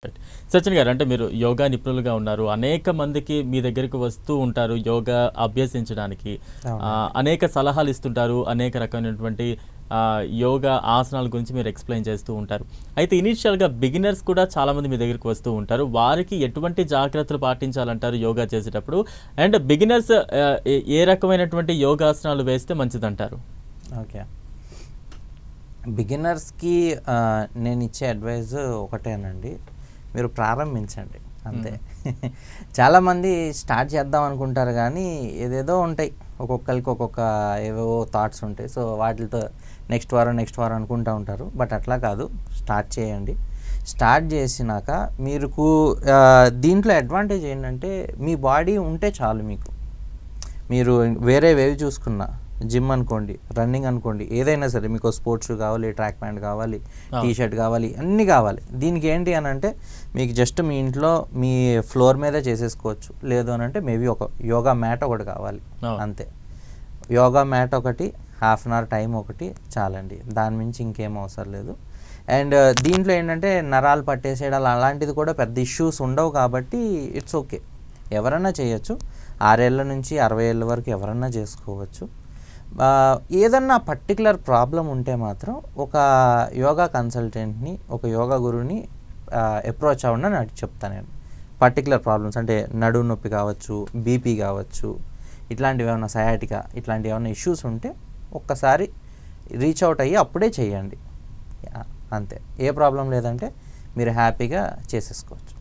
Right. Sachin గారు, అంటే మీరు యోగా నిపుణులుగా ఉన్నారు. అనేక మందికి మీ దగ్గరికి వస్తూ ఉంటారు యోగా అభ్యసించడానికి. అవునండి. అనేక సలహాలు ఇస్తుంటారు. అనేక రకమైనటువంటి యోగా ఆసనాల గురించి మీరు ఎక్స్‌ప్లెయిన్ చేస్తూ ఉంటారు. అయితే ఇనీషియల్‌గా బిగినర్స్ కూడా చాలామంది మీ దగ్గరికి వస్తూ ఉంటారు. వారికి ఎటువంటి జాగ్రత్తలు పాటించాలంటారు యోగా చేసేటప్పుడు? అండ్ బిగినర్స్ ఏ రకమైనటువంటి యోగాసనాలు వేస్తే మంచిదంటారు? ఓకే. బిగినర్స్‌కి నేనిచ్చే అడ్వైస్ ఒకటేనండి. మీరు ప్రారంభించండి అంతే. చాలామంది స్టార్ట్ చేద్దాం అనుకుంటారు కానీ ఏదేదో ఉంటాయి. ఒక్కొక్కరికి ఒక్కొక్క ఏవేవో థాట్స్ ఉంటాయి. సో వాటితో నెక్స్ట్ వారం అనుకుంటూ ఉంటారు. బట్ అట్లా కాదు, స్టార్ట్ చేయండి. స్టార్ట్ చేసినాక మీకు దీంట్లో అడ్వాంటేజ్ ఏంటంటే మీ బాడీ ఉంటే చాలు మీకు. మీరు వేరేవేవి చూసుకున్నా, జిమ్ అనుకోండి, రన్నింగ్ అనుకోండి, ఏదైనా సరే మీకు స్పోర్ట్స్ షూ కావాలి, ట్రాక్ ప్యాంట్ కావాలి, టీ షర్ట్ కావాలి, అన్నీ కావాలి. దీనికి ఏంటి అని అంటే మీకు జస్ట్ మీ ఇంట్లో మీ ఫ్లోర్ మీదే చేసేసుకోవచ్చు. లేదు అని అంటే మేబీ ఒక యోగా మ్యాట్ ఒకటి కావాలి అంతే. యోగా మ్యాట్ ఒకటి, హాఫ్ అన్ అవర్ టైం ఒకటి చాలండి. దాని మించి ఇంకేం అవసరం లేదు. అండ్ దీంట్లో ఏంటంటే నరాలు పట్టేసేయడాలు అలాంటిది కూడా పెద్ద ఇష్యూస్ ఉండవు కాబట్టి ఇట్స్ ఓకే, ఎవరన్నా చేయొచ్చు. 6 ఏళ్ళ నుంచి 60 ఏళ్ళ వరకు ఎవరన్నా చేసుకోవచ్చు. ఏదన్నా పర్టికులర్ ప్రాబ్లం ఉంటే మాత్రం ఒక యోగా కన్సల్టెంట్ని, ఒక యోగా గురువుని అప్రోచ్ అవ్వండి అని చెప్తాను నేను. పర్టికులర్ ప్రాబ్లమ్స్ అంటే నడుము నొప్పి కావచ్చు, బీపీ కావచ్చు, ఇట్లాంటివి ఏమైనా సయాటికా, ఇట్లాంటివి ఏమైనా ఇష్యూస్ ఉంటే ఒక్కసారి రీచ్ అవుట్ అయ్యి అప్పుడే చేయండి అంతే. ఏ ప్రాబ్లం లేదంటే మీరు హ్యాపీగా చేసేసుకోవచ్చు.